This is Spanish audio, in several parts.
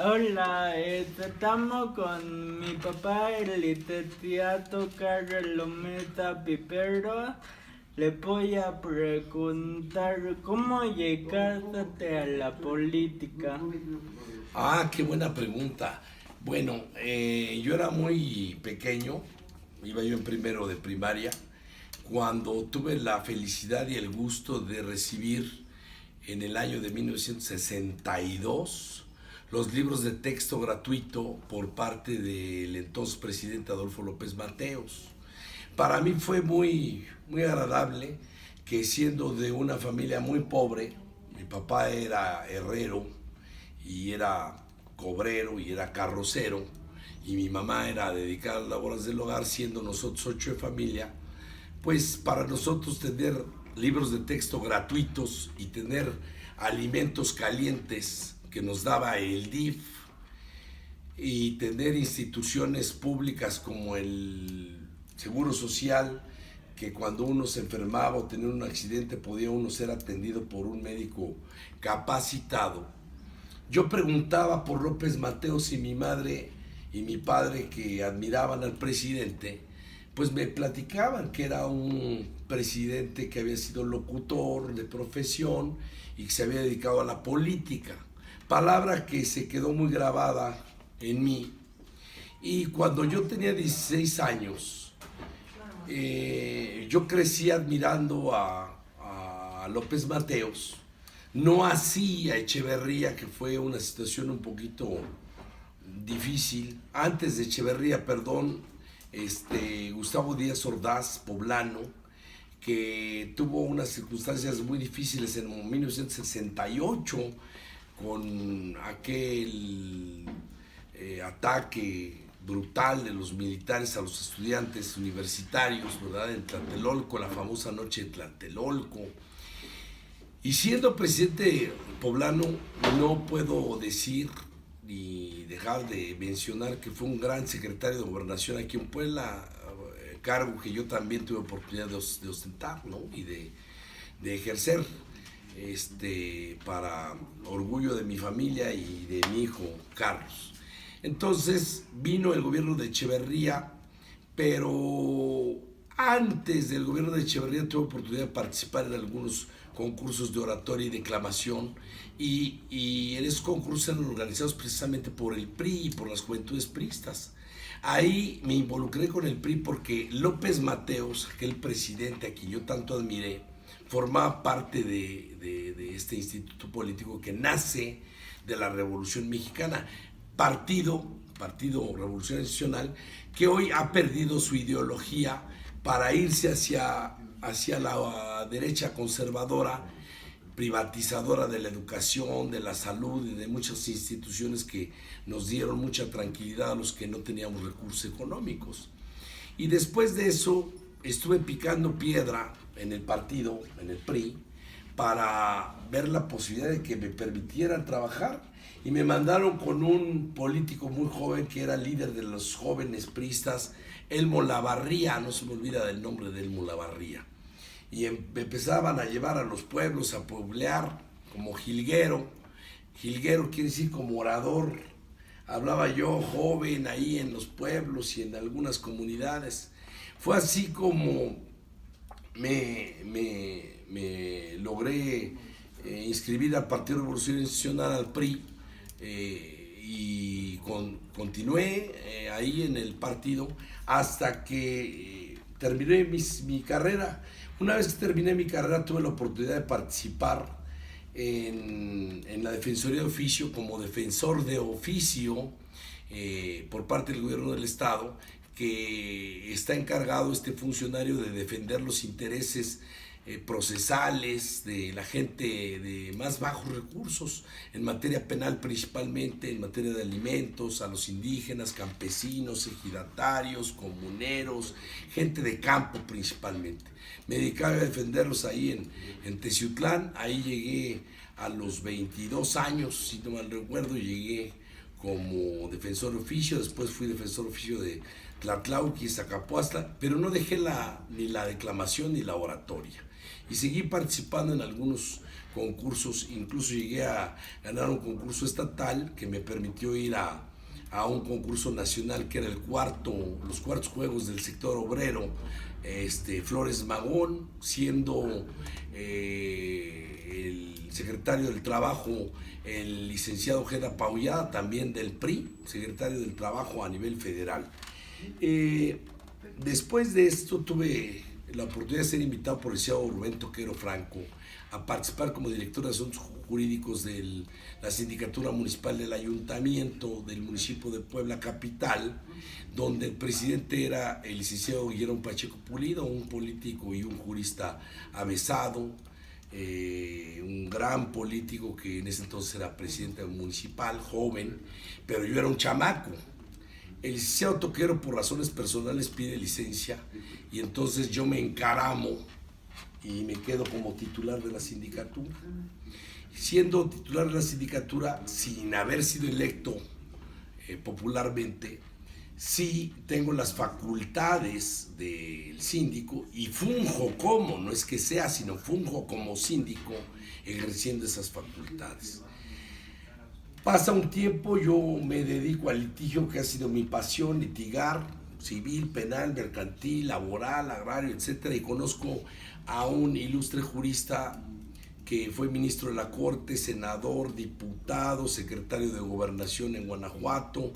Hola, estamos con mi papá, el licenciado Carlos Mesa Pipero. Le voy a preguntar cómo llegaste a la política. Ah, qué buena pregunta. Bueno, yo era muy pequeño, iba yo en primero de primaria, cuando tuve la felicidad y el gusto de recibir en el año de 1962 los libros de texto gratuito por parte del entonces presidente Adolfo López Mateos. Para mí fue muy agradable que, siendo de una familia muy pobre, mi papá era herrero y era cobrero y era carrocero, y mi mamá era dedicada a las labores del hogar, siendo nosotros 8 de familia, pues para nosotros tener libros de texto gratuitos y tener alimentos calientes que nos daba el DIF y tener instituciones públicas como el Seguro Social, que cuando uno se enfermaba o tenía un accidente podía uno ser atendido por un médico capacitado. Yo preguntaba por López Mateos, y mi madre y mi padre, que admiraban al presidente, pues me platicaban que era un presidente que había sido locutor de profesión y que se había dedicado a la política. Palabra que se quedó muy grabada en mí. Y cuando yo tenía 16 años, yo crecí admirando a López Mateos, no así a Echeverría, que fue una situación un poquito difícil. Antes de Echeverría, perdón, Gustavo Díaz Ordaz, poblano, que tuvo unas circunstancias muy difíciles en 1968 con aquel ataque brutal de los militares a los estudiantes universitarios, ¿verdad? En Tlatelolco, la famosa noche de Tlatelolco. Y siendo presidente poblano, no puedo decir ni dejar de mencionar que fue un gran secretario de Gobernación aquí en Puebla, cargo que yo también tuve oportunidad de ostentar, ¿no? Y de ejercer, para orgullo de mi familia y de mi hijo Carlos. Entonces vino el gobierno de Echeverría, pero antes del gobierno de Echeverría tuve oportunidad de participar en algunos concursos de oratoria y declamación, y en esos concursos eran organizados precisamente por el PRI y por las juventudes priistas. Ahí me involucré con el PRI porque López Mateos, aquel presidente a quien yo tanto admiré, formaba parte de este instituto político que nace de la Revolución Mexicana, Partido Revolucionario Nacional, que hoy ha perdido su ideología para irse hacia la derecha conservadora, privatizadora de la educación, de la salud y de muchas instituciones que nos dieron mucha tranquilidad a los que no teníamos recursos económicos. Y después de eso estuve picando piedra en el partido, en el PRI, para ver la posibilidad de que me permitieran trabajar, y me mandaron con un político muy joven que era líder de los jóvenes priistas, Elmo Lavarría, no se me olvida del nombre de Elmo Lavarría. Y me empezaban a llevar a los pueblos a pueblear como jilguero. Jilguero quiere decir como orador. Hablaba yo joven ahí en los pueblos y en algunas comunidades. Fue así como me logré inscribir al Partido Revolucionario Institucional, al PRI, y continué ahí en el partido hasta que terminé mi carrera. Una vez que terminé mi carrera, tuve la oportunidad de participar en la Defensoría de Oficio como defensor de oficio por parte del gobierno del Estado, que está encargado este funcionario de defender los intereses procesales de la gente de más bajos recursos, en materia penal principalmente, en materia de alimentos, a los indígenas, campesinos, ejidatarios, comuneros, gente de campo principalmente. Me dedicaba a defenderlos ahí en Teciutlán. Ahí llegué a los 22 años, si no mal recuerdo, llegué como defensor de oficio. Después fui defensor de oficio de Tlatlauqui, Zacapuastla, pero no dejé ni la declamación ni la oratoria, y seguí participando en algunos concursos, incluso llegué a ganar un concurso estatal que me permitió ir a un concurso nacional que era los cuartos juegos del sector obrero, Flores Magón, siendo el secretario del Trabajo el licenciado Ojeda Paullada, también del PRI, secretario del Trabajo a nivel federal. Después de esto tuve la oportunidad de ser invitado por el licenciado Rubén Toquero Franco a participar como director de Asuntos Jurídicos de la Sindicatura Municipal del Ayuntamiento del municipio de Puebla Capital, donde el presidente era el licenciado Guillermo Pacheco Pulido, un político y un jurista avesado, un gran político que en ese entonces era presidente municipal, joven, pero yo era un chamaco. El licenciado Toquero, por razones personales, pide licencia y entonces yo me encaramo y me quedo como titular de la sindicatura. Siendo titular de la sindicatura, sin haber sido electo popularmente, sí tengo las facultades del síndico y funjo como, no es que sea, sino funjo como síndico ejerciendo esas facultades. Pasa un tiempo, yo me dedico al litigio que ha sido mi pasión, litigar, civil, penal, mercantil, laboral, agrario, etcétera, y conozco a un ilustre jurista que fue ministro de la Corte, senador, diputado, secretario de Gobernación en Guanajuato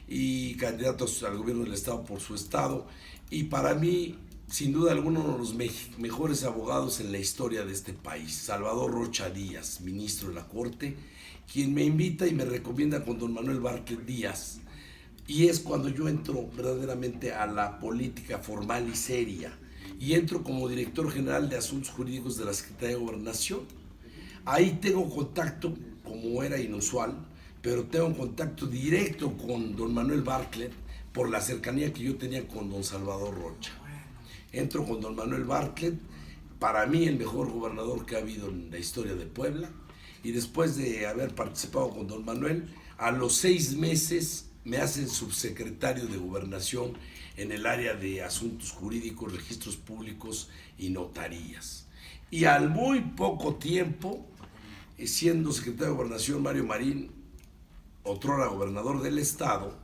y candidato al gobierno del estado por su estado, y para mí, sin duda alguna, uno de los mejores abogados en la historia de este país, Salvador Rocha Díaz, ministro de la Corte, quien me invita y me recomienda con don Manuel Bartlett Díaz, y es cuando yo entro verdaderamente a la política formal y seria, y entro como director general de Asuntos Jurídicos de la Secretaría de Gobernación. Ahí tengo contacto, como era inusual, pero tengo contacto directo con don Manuel Bartlett por la cercanía que yo tenía con don Salvador Rocha. Entro con don Manuel Bartlett, para mí el mejor gobernador que ha habido en la historia de Puebla, y después de haber participado con don Manuel, a los 6 meses me hacen subsecretario de Gobernación en el área de Asuntos Jurídicos, Registros Públicos y Notarías. Y al muy poco tiempo, siendo secretario de Gobernación Mario Marín, otrora gobernador del estado,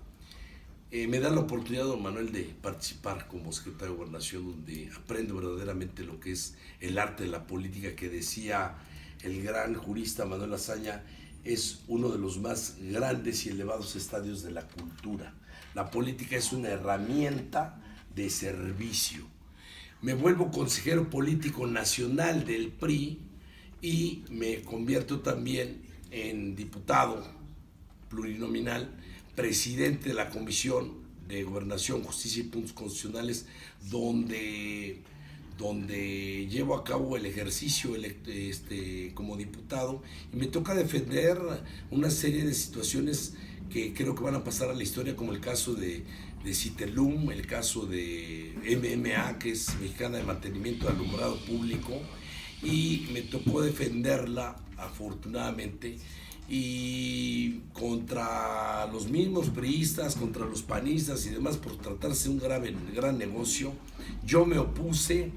me da la oportunidad, don Manuel, de participar como secretario de Gobernación, donde aprendo verdaderamente lo que es el arte de la política, que decía el gran jurista Manuel Azaña, es uno de los más grandes y elevados estadios de la cultura. La política es una herramienta de servicio. Me vuelvo consejero político nacional del PRI y me convierto también en diputado plurinominal, presidente de la Comisión de Gobernación, Justicia y Puntos Constitucionales, donde llevo a cabo el ejercicio como diputado, y me toca defender una serie de situaciones que creo que van a pasar a la historia, como el caso de Citelum, el caso de MMA, que es Mexicana de Mantenimiento de Alumbrado Público, y me tocó defenderla, afortunadamente, y contra los mismos priistas, contra los panistas y demás, por tratarse de un gran negocio. Yo me opuse,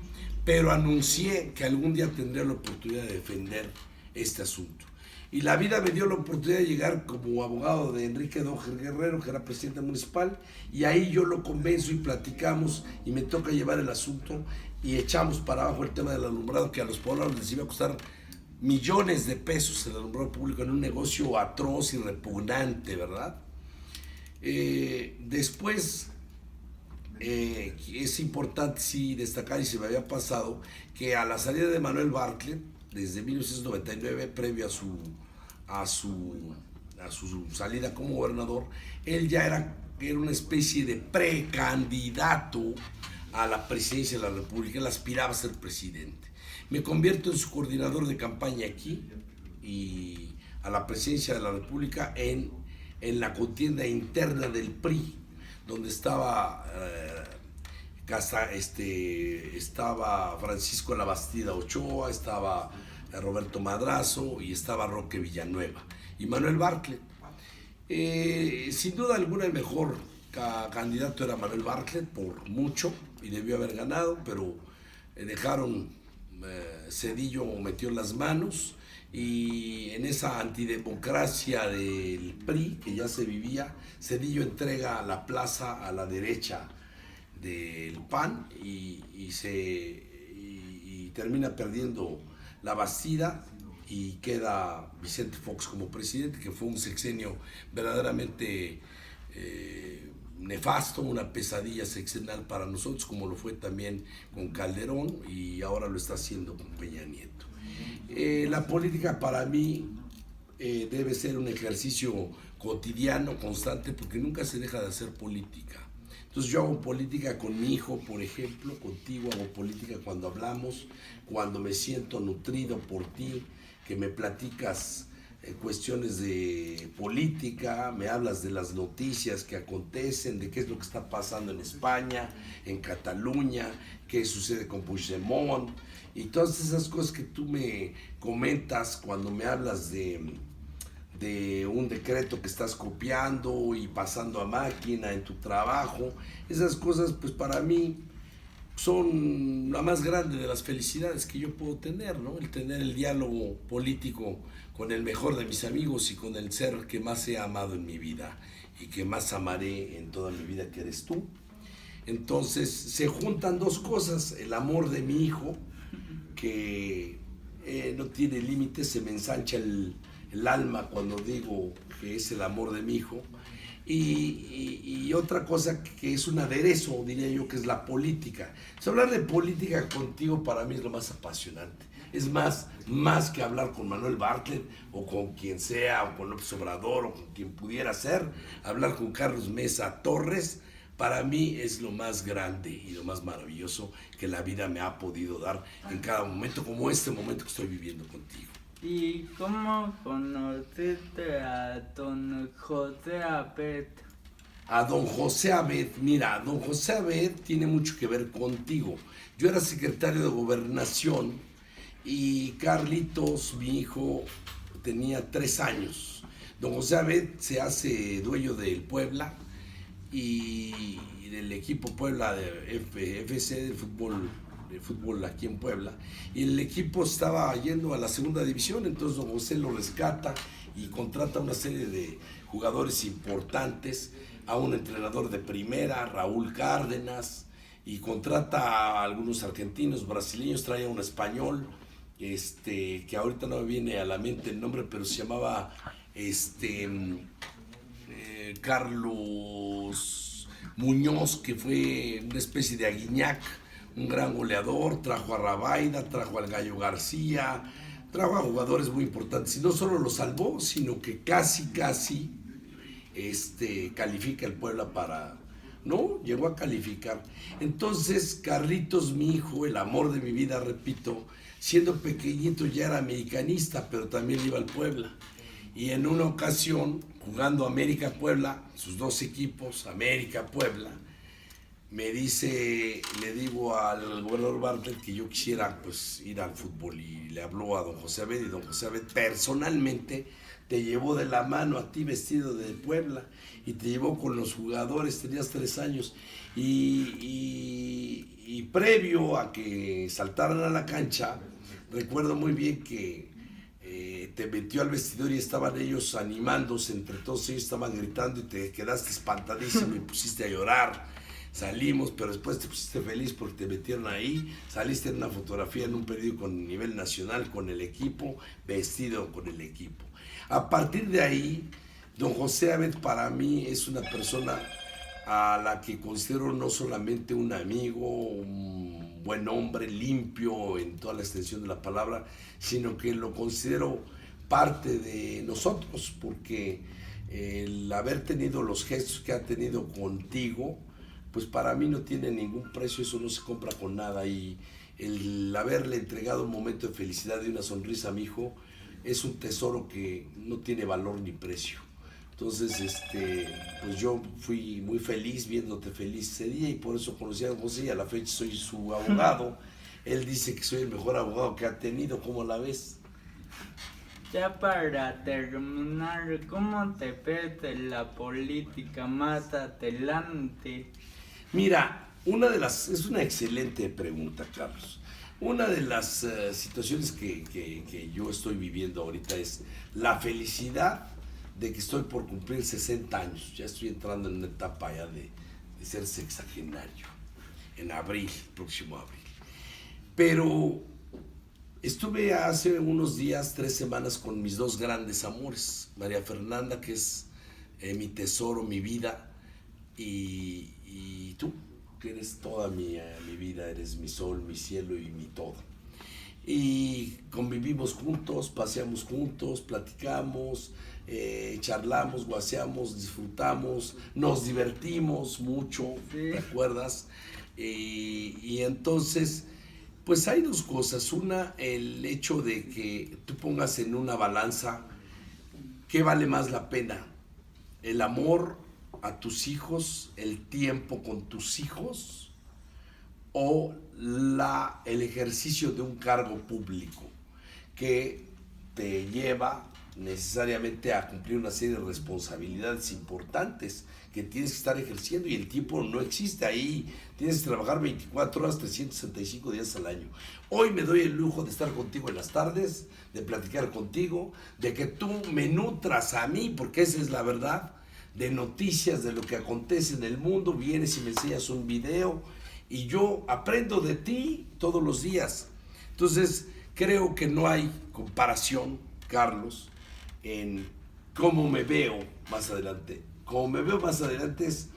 pero anuncié que algún día tendría la oportunidad de defender este asunto. Y la vida me dio la oportunidad de llegar como abogado de Enrique Doher Guerrero, que era presidente municipal, y ahí yo lo convenzo y platicamos, y me toca llevar el asunto, y echamos para abajo el tema del alumbrado, que a los poblados les iba a costar millones de pesos el alumbrado público, en un negocio atroz y repugnante, ¿verdad? Después, es importante sí destacar, y se me había pasado, que a la salida de Manuel Bartlett, desde 1999, previo a su salida como gobernador, él ya era una especie de precandidato a la presidencia de la República. Él aspiraba a ser presidente. Me convierto en su coordinador de campaña aquí y a la presidencia de la República en la contienda interna del PRI, donde estaba Francisco Labastida Ochoa, estaba Roberto Madrazo y estaba Roque Villanueva y Manuel Bartlett. Sin duda alguna el mejor candidato era Manuel Bartlett por mucho, y debió haber ganado, pero dejaron Cedillo metió las manos y en esa antidemocracia del PRI que ya se vivía, Zedillo entrega la plaza a la derecha del PAN y termina perdiendo la Bastida y queda Vicente Fox como presidente, que fue un sexenio verdaderamente nefasto, una pesadilla sexenal para nosotros, como lo fue también con Calderón y ahora lo está haciendo con Peña Nieto. La política para mí debe ser un ejercicio cotidiano, constante, porque nunca se deja de hacer política. Entonces yo hago política con mi hijo, por ejemplo, contigo hago política cuando hablamos, cuando me siento nutrido por ti, que me platicas cuestiones de política, me hablas de las noticias que acontecen, de qué es lo que está pasando en España, en Cataluña, qué sucede con Puigdemont, y todas esas cosas que tú me comentas cuando me hablas de un decreto que estás copiando y pasando a máquina en tu trabajo. Esas cosas, pues para mí son la más grande de las felicidades que yo puedo tener, ¿no? El tener el diálogo político con el mejor de mis amigos y con el ser que más he amado en mi vida y que más amaré en toda mi vida, que eres tú. Entonces se juntan dos cosas: el amor de mi hijo, que no tiene límites, se me ensancha el alma cuando digo que es el amor de mi hijo, y otra cosa que es un aderezo, diría yo, que es la política. Entonces, hablar de política contigo para mí es lo más apasionante. Es más que hablar con Manuel Bartlett o con quien sea, o con López Obrador o con quien pudiera ser, hablar con Carlos Mesa Torres, para mí es lo más grande y lo más maravilloso que la vida me ha podido dar en cada momento, como este momento que estoy viviendo contigo. ¿Y cómo conociste a don José Abed? A don José Abed, mira, don José Abed tiene mucho que ver contigo. Yo era secretario de Gobernación y Carlitos, mi hijo, tenía 3 años. Don José Abed se hace dueño del Puebla y del equipo Puebla de FC de fútbol aquí en Puebla, y el equipo estaba yendo a la segunda división. Entonces don José lo rescata y contrata una serie de jugadores importantes, a un entrenador de primera, Raúl Cárdenas, y contrata a algunos argentinos, brasileños, trae a un español, que ahorita no me viene a la mente el nombre, pero se llamaba Carlos Muñoz, que fue una especie de Aguiñac, un gran goleador. Trajo a Rabaida, trajo al Gallo García, trajo a jugadores muy importantes, y no solo lo salvó, sino que casi califica el Puebla para... No, llegó a calificar. Entonces Carlitos, mi hijo, el amor de mi vida, repito, siendo pequeñito ya era americanista, pero también iba al Puebla. Y en una ocasión, jugando América-Puebla, sus dos equipos, América-Puebla, le digo al gobernador Bartlett que yo quisiera pues ir al fútbol, y le habló a don José Abed, y don José Abed personalmente te llevó de la mano a ti vestido de Puebla y te llevó con los jugadores. Tenías 3 años y previo a que saltaran a la cancha, recuerdo muy bien que te metió al vestidor y estaban ellos animándose, entre todos ellos estaban gritando, y te quedaste espantadísimo y pusiste a llorar. Salimos, pero después te pusiste feliz porque te metieron ahí, saliste en una fotografía en un periódico a nivel nacional con el equipo, vestido con el equipo. A partir de ahí, don José Abed para mí es una persona a la que considero no solamente un amigo, un buen hombre, limpio en toda la extensión de la palabra, sino que lo considero parte de nosotros, porque el haber tenido los gestos que ha tenido contigo, pues para mí no tiene ningún precio, eso no se compra con nada, y el haberle entregado un momento de felicidad y una sonrisa a mi hijo es un tesoro que no tiene valor ni precio. Entonces, pues yo fui muy feliz viéndote feliz ese día, y por eso conocí a don José, y a la fecha soy su abogado. Él dice que soy el mejor abogado que ha tenido. ¿Cómo la ves? Ya para terminar, ¿cómo te ves en la política más adelante? Mira, es una excelente pregunta, Carlos. Una de las situaciones que yo estoy viviendo ahorita es la felicidad de que estoy por cumplir 60 años. Ya estoy entrando en una etapa ya de ser sexagenario. En abril, próximo abril. Pero estuve hace unos días, 3 semanas, con mis dos grandes amores. María Fernanda, que es mi tesoro, mi vida, y tú, que eres toda mi vida, eres mi sol, mi cielo y mi todo. Y convivimos juntos, paseamos juntos, platicamos, charlamos, guaseamos, disfrutamos, nos divertimos mucho, Sí. ¿te acuerdas? Y entonces, pues hay dos cosas. Una, el hecho de que tú pongas en una balanza qué vale más la pena, el amor a tus hijos, el tiempo con tus hijos, o el ejercicio de un cargo público que te lleva necesariamente a cumplir una serie de responsabilidades importantes que tienes que estar ejerciendo, y el tiempo no existe ahí, tienes que trabajar 24 horas, 365 días al año. Hoy me doy el lujo de estar contigo en las tardes, de platicar contigo, de que tú me nutras a mí, porque esa es la verdad, de noticias, de lo que acontece en el mundo. Vienes y me enseñas un video y yo aprendo de ti todos los días. Entonces, creo que no hay comparación, Carlos, en cómo me veo más adelante. Como me veo más adelante es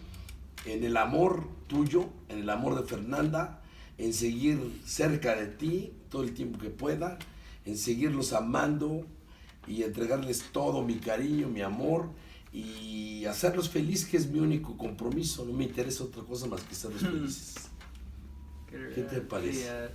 en el amor tuyo, en el amor de Fernanda, en seguir cerca de ti todo el tiempo que pueda, en seguirlos amando y entregarles todo mi cariño, mi amor, y hacerlos felices, que es mi único compromiso. No me interesa otra cosa más que hacerlos felices. ¿Qué te parece? Gracias.